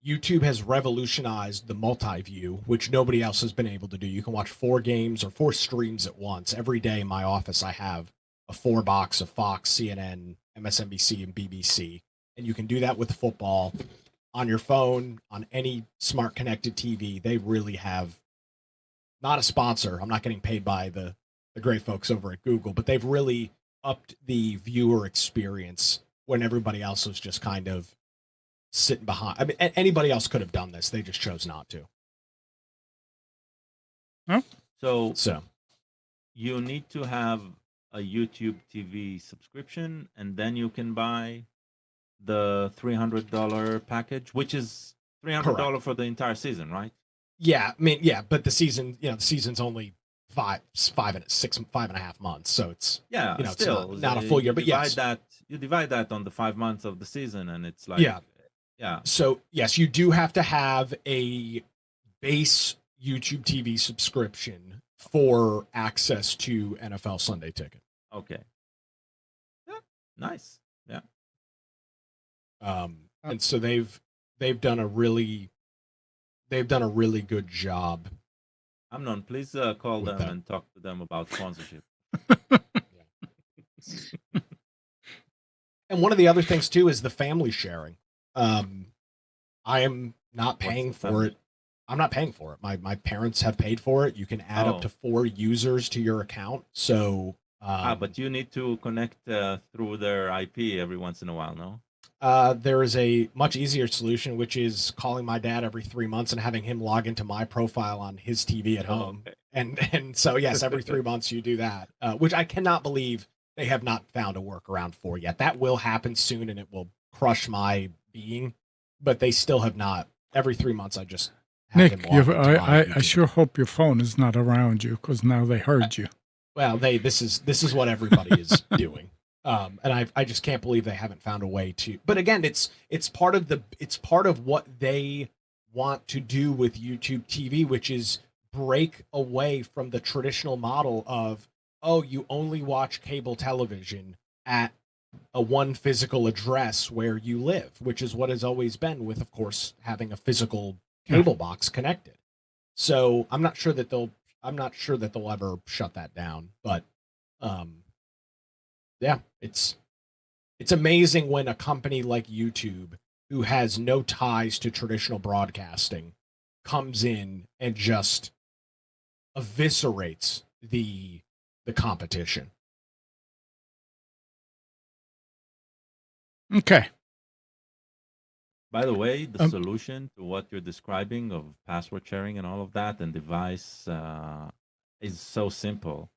S3: YouTube has revolutionized the multi-view, which nobody else has been able to do. You can watch 4 games or 4 streams at once. Every day in my office, I have a 4-box of Fox, CNN, MSNBC, and BBC. And you can do that with football on your phone, on any smart connected TV. They really have, not a sponsor, I'm not getting paid by the great folks over at Google, but they've really upped the viewer experience when everybody else was just kind of sitting behind. I mean, anybody else could have done this. They just chose not to.
S4: So you need to have a YouTube TV subscription, and then you can buy the $300 package, which is $300 for the entire season, right?
S3: Yeah, I mean, yeah, but the season's only 5.5 months, so it's
S4: still
S3: it's not a full year. But yes,
S4: you divide that on the 5 months of the season, and it's like yeah.
S3: So yes, you do have to have a base YouTube TV subscription for access to NFL Sunday Ticket.
S4: Okay. Yeah. Nice. Yeah.
S3: And so they've done a really good job.
S4: Amnon, please call them and talk to them about sponsorship.
S3: And one of the other things too is the family sharing. I am not paying for it. I'm not paying for it. My parents have paid for it. You can add up to 4 users to your account. So
S4: but you need to connect through their IP every once in a while, no?
S3: There is a much easier solution, which is calling my dad every 3 months and having him log into my profile on his TV at home.
S4: Okay.
S3: And so, yes, every 3 months you do that, which I cannot believe they have not found a workaround for yet. That will happen soon, and it will crush my being, but they still have not. Every 3 months, I just have
S1: Nick,
S3: him log into my
S1: I sure hope your phone is not around you, because now they heard you.
S3: Well, this is what everybody is doing. And I just can't believe they haven't found a way to. But again, it's part of what they want to do with YouTube TV, which is break away from the traditional model of, oh, you only watch cable television at a one physical address where you live, which is what has always been, with, of course, having a physical cable box connected. So I'm not sure that they'll ever shut that down. But yeah, it's amazing when a company like YouTube, who has no ties to traditional broadcasting, comes in and just eviscerates the the competition.
S1: Okay.
S4: By the way, the
S1: Um,
S4: solution to what you're describing of password sharing and all of that and device is so simple,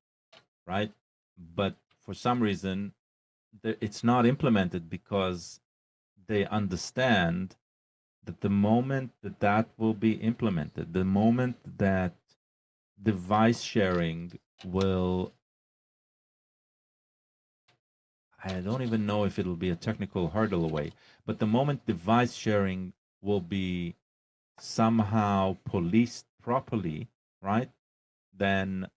S4: right? But for some reason, it's not implemented because they understand that the moment that that will be implemented, the moment that device sharing will, I don't even know if it'll be a technical hurdle away, but the moment device sharing will be somehow policed properly, right? Then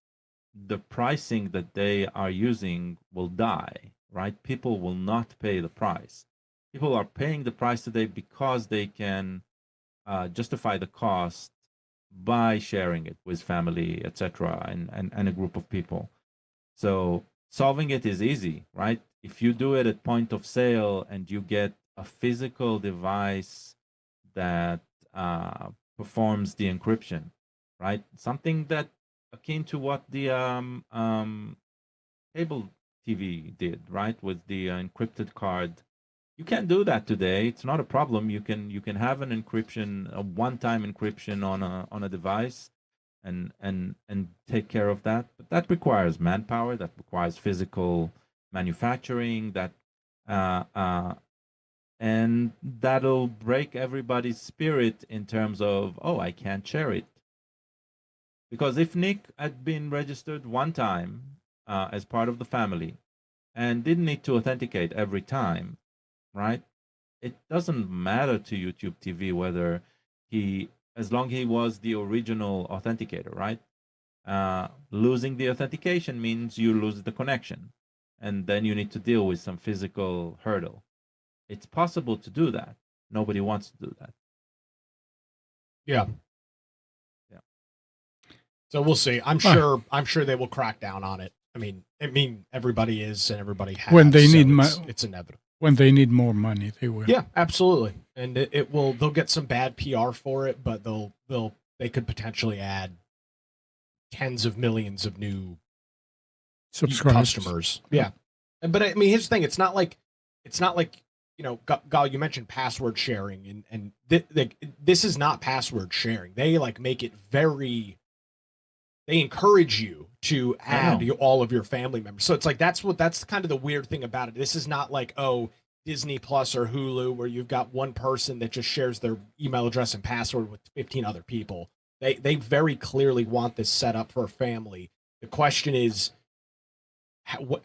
S4: the pricing that they are using will die, right? People will not pay the price. People are paying the price today because they can justify the cost by sharing it with family, etc., and a group of people. So solving it is easy, right? If you do it at point of sale and you get a physical device that performs the encryption, right? Something that akin to what the cable TV did, right, with the encrypted card. You can do that today. It's not a problem. You can have an encryption, a one-time encryption on a device, and take care of that. But that requires manpower. That requires physical manufacturing. Uh, uh, and that'll break everybody's spirit in terms of, oh, I can't share it. Because if Nick had been registered one time as part of the family and didn't need to authenticate every time, right? It doesn't matter to YouTube TV whether as long he was the original authenticator, right? Losing the authentication means you lose the connection, and then you need to deal with some physical hurdle. It's possible to do that. Nobody wants to do that.
S3: Yeah.
S4: Yeah.
S3: So we'll see. I'm sure they will crack down on it. I mean, everybody is, and everybody has.
S1: When they
S3: so
S1: need
S3: it's inevitable.
S1: When they need more money, they will.
S3: Yeah, absolutely. And it will. They'll get some bad PR for it, but they could potentially add tens of millions of new
S1: Subscribers.
S3: customers. Yeah. But I mean, here's the thing. It's not like Gal, you mentioned password sharing, and this is not password sharing. They make it very. They encourage you to add all of your family members. So it's that's kind of the weird thing about it. This is not like, oh, Disney Plus or Hulu, where you've got one person that just shares their email address and password with 15 other people. They very clearly want this set up for a family. The question is,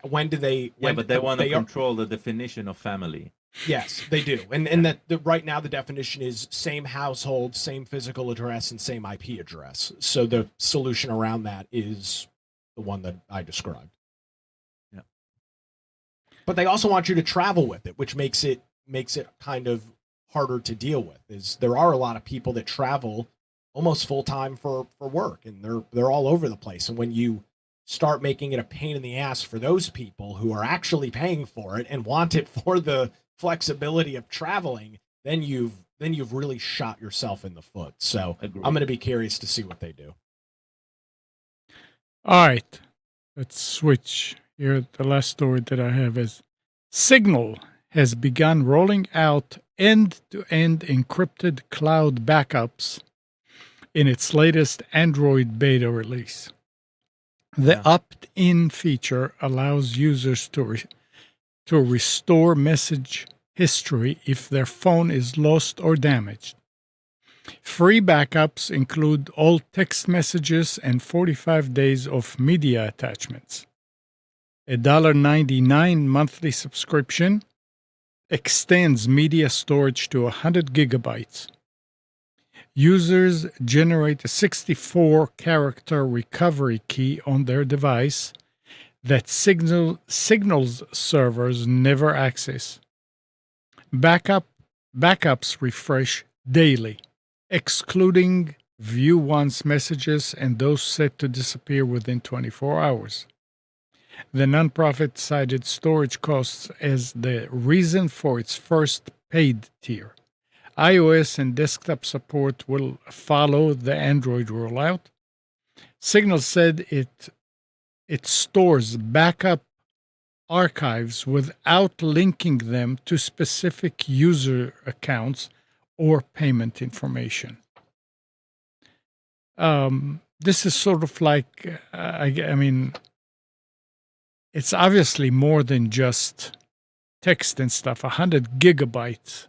S3: when do they?
S4: But they want to control the definition of family.
S3: Yes, they do, and that right now the definition is same household, same physical address, and same IP address. So the solution around that is the one that I described.
S4: Yeah.
S3: But they also want you to travel with it, which makes it kind of harder to deal with. Is there are a lot of people that travel almost full time for work, and they're all over the place. And when you start making it a pain in the ass for those people who are actually paying for it and want it for the flexibility of traveling, then you've really shot yourself in the foot. So
S4: Agreed.
S3: I'm going to be curious to see what they do.
S1: All right, let's switch here. The last story that I have is Signal has begun rolling out end-to-end encrypted cloud backups in its latest Android beta release. The opt-in feature allows users to restore message history if their phone is lost or damaged. Free backups include all text messages and 45 days of media attachments. A $1.99 monthly subscription extends media storage to 100 gigabytes. Users generate a 64-character recovery key on their device that Signal's servers never access. Backups refresh daily, excluding view once messages and those set to disappear within 24 hours. The nonprofit cited storage costs as the reason for its first paid tier. iOS and desktop support will follow the Android rollout. Signal said it it stores backup archives without linking them to specific user accounts or payment information. This is sort of like, I mean, it's obviously more than just text and stuff. 100 gigabytes.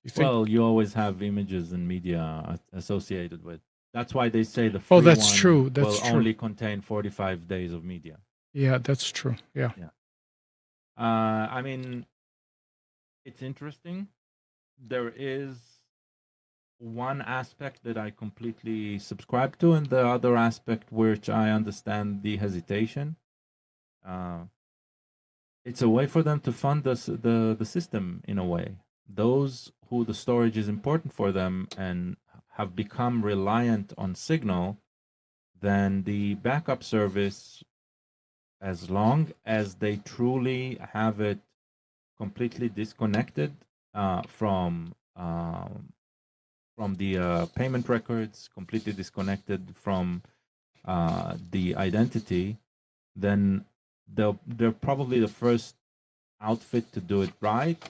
S1: You think?
S4: Well, you always have images and media associated with. That's why they say the free
S1: Oh, that's
S4: one
S1: true. That's
S4: will
S1: true.
S4: only contain 45 days of media.
S1: Yeah, that's true. Yeah.
S4: I mean, it's interesting. There is one aspect that I completely subscribe to, and the other aspect which I understand the hesitation. It's a way for them to fund the system in a way. Those who the storage is important for them and have become reliant on Signal, then the backup service, as long as they truly have it completely disconnected from the payment records, completely disconnected from the identity, then they're probably the first outfit to do it right.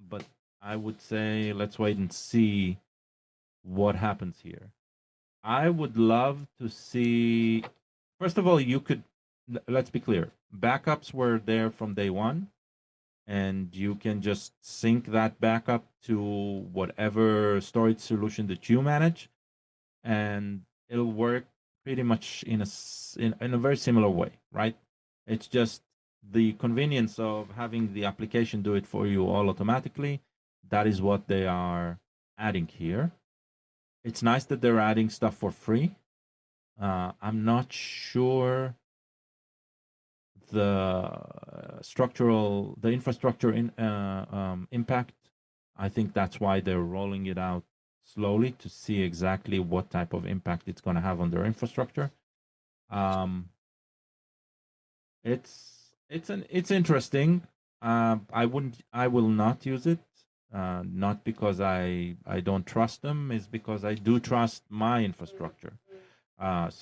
S4: But I would say let's wait and see what happens here. I would love to see. First of all, you could. Let's be clear. Backups were there from day one, and you can just sync that backup to whatever storage solution that you manage, and it'll work pretty much in a very similar way, right? It's just the convenience of having the application do it for you all automatically. That is what they are adding here. It's nice that they're adding stuff for free. I'm not sure the infrastructure impact. I think that's why they're rolling it out slowly to see exactly what type of impact it's going to have on their infrastructure. It's interesting. I will not use it. Not because I don't trust them, it's because I do trust my infrastructure. But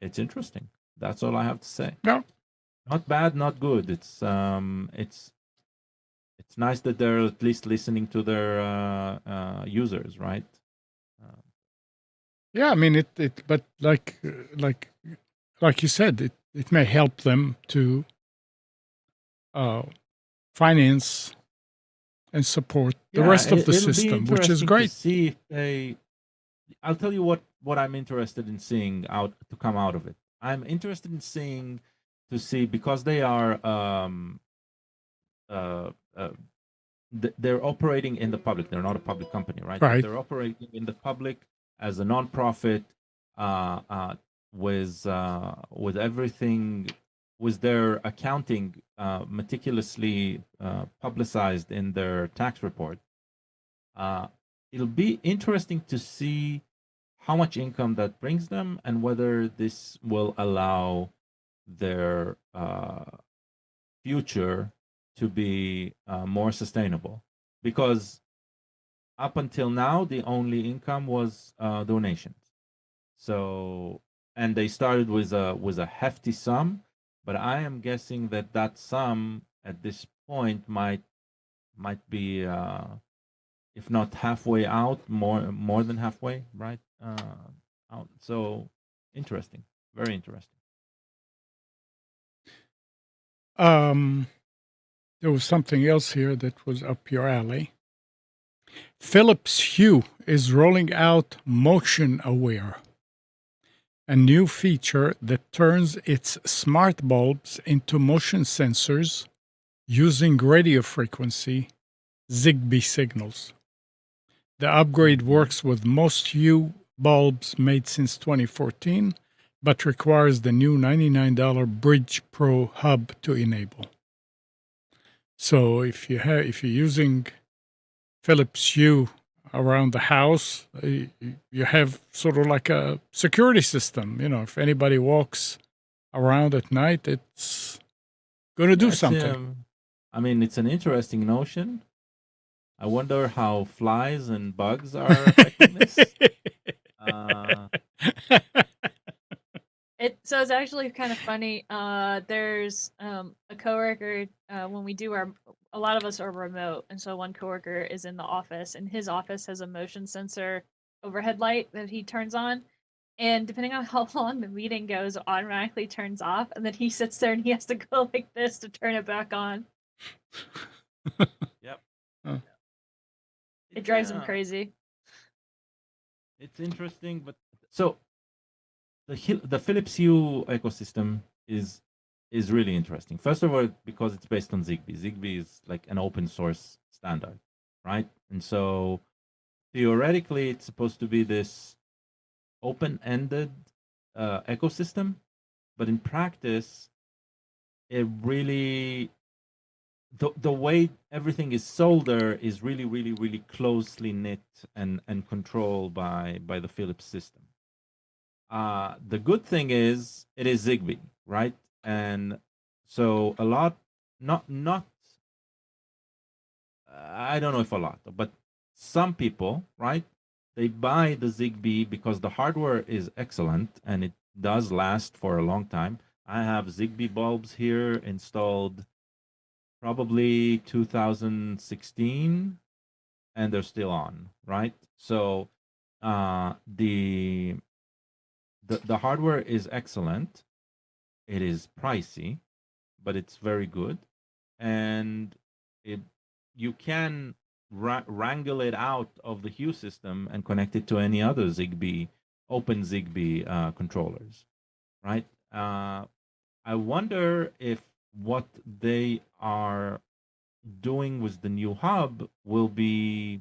S4: it's interesting. That's all I have to say.
S1: Yeah.
S4: Not bad, not good. It's nice that they're at least listening to their users, right?
S1: Yeah, I mean but like you said, it may help them to finance and support the rest of the
S4: it'll be
S1: system, which is
S4: interesting
S1: great.
S4: to see if they. I'll tell you what I'm interested in seeing to come out of it. I'm interested in seeing because they are they're operating in the public. They're not a public company, right? But
S1: Right.
S4: they're operating in the public as a nonprofit with everything, with their accounting meticulously publicized in their tax report. It'll be interesting to see how much income that brings them and whether this will allow their future to be more sustainable, because up until now the only income was donations. So, and they started with a hefty sum, but I am guessing that sum at this point might be if not halfway out, more than halfway, right? Out. So interesting, very interesting.
S1: There was something else here that was up your alley. Philips Hue is rolling out Motion Aware, a new feature that turns its smart bulbs into motion sensors using radio frequency Zigbee signals. The upgrade works with most Hue bulbs made since 2014, but requires the new $99 Bridge Pro hub to enable. So if you're using Philips Hue around the house, you have sort of like a security system. You know, if anybody walks around at night, it's going to do something.
S4: I mean, it's an interesting notion. I wonder how flies and bugs are affecting this.
S2: So it's actually kind of funny. There's a coworker when we do a lot of us are remote, and so one coworker is in the office, and his office has a motion sensor overhead light that he turns on, and depending on how long the meeting goes, it automatically turns off, and then he sits there and he has to go like this to turn it back on.
S4: Yep.
S2: It drives him crazy.
S4: It's interesting, but so the Philips Hue ecosystem is really interesting. First of all, because it's based on Zigbee. Zigbee is like an open source standard, right? And so theoretically, it's supposed to be this open-ended ecosystem, but in practice, it really the way everything is sold there is really, really, really closely knit and controlled by the Philips system. The good thing is it is Zigbee, right? And so a lot, not I don't know if a lot, but some people, right? They buy the Zigbee because the hardware is excellent and it does last for a long time. I have Zigbee bulbs here installed probably 2016 and they're still on, right? So the hardware is excellent. It is pricey, but it's very good, and you can wrangle it out of the Hue system and connect it to any other Zigbee, open Zigbee controllers, right? I wonder if what they are doing with the new hub will be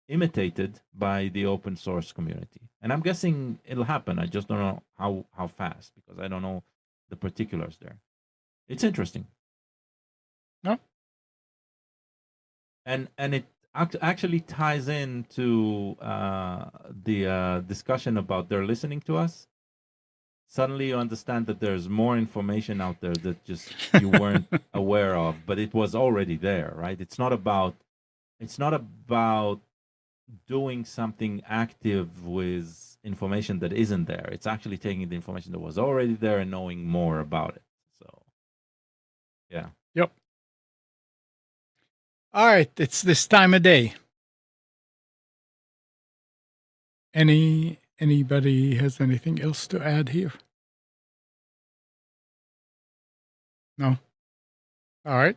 S4: imitated by the open source community. And I'm guessing it'll happen. I just don't know how fast, because I don't know the particulars there. It's interesting.
S1: No.
S4: And it actually ties into the discussion about they're listening to us. Suddenly you understand that there's more information out there that just you weren't aware of, but it was already there, right? It's not about doing something active with information that isn't there. It's actually taking the information that was already there and knowing more about it. So, yeah.
S1: Yep. All right, it's this time of day. Anybody has anything else to add here? No. All right.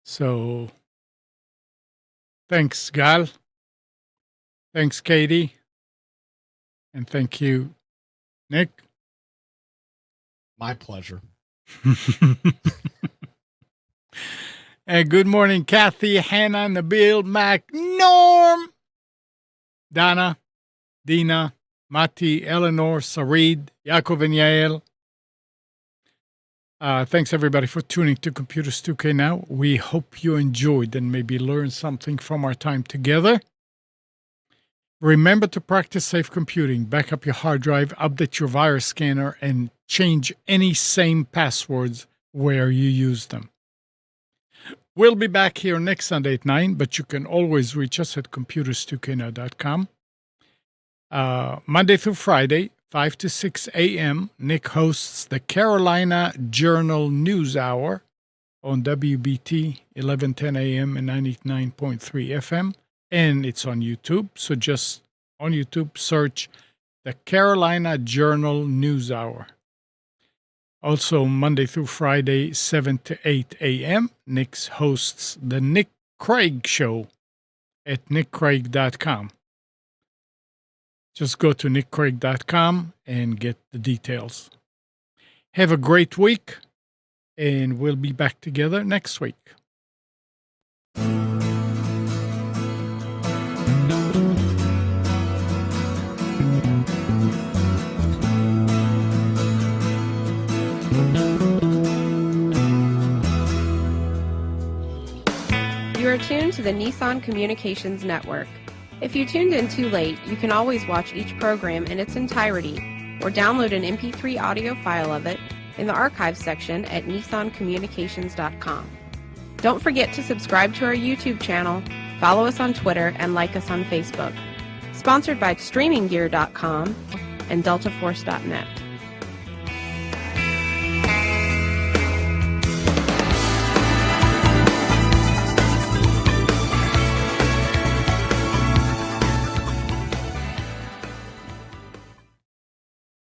S1: So, thanks, Gal. Thanks, Katie. And thank you, Nick.
S3: My pleasure.
S1: And good morning, Kathy, Hannah, Nabil, Mac, Norm, Dana, Dina, Mati, Eleanor, Sarid, Yaakov, and Yael. Thanks, everybody, for tuning to Computers 2K Now. We hope you enjoyed and maybe learned something from our time together. Remember to practice safe computing, back up your hard drive, update your virus scanner, and change any same passwords where you use them. We'll be back here next Sunday at 9, but you can always reach us at computers2know.com. Monday through Friday, 5 to 6 a.m., Nick hosts the Carolina Journal News Hour on WBT, 1110 a.m. and 99.3 FM. And it's on YouTube. So just on YouTube, search the Carolina Journal News Hour. Also, Monday through Friday, 7 to 8 a.m., Nick hosts the Nick Craig Show at nickcraig.com. Just go to nickcraig.com and get the details. Have a great week, and we'll be back together next week.
S5: You are tuned to the Nissan Communications Network. If you tuned in too late, you can always watch each program in its entirety or download an MP3 audio file of it in the archives section at nissancommunications.com. Don't forget to subscribe to our YouTube channel, follow us on Twitter, and like us on Facebook. Sponsored by StreamingGear.com and DeltaForce.net.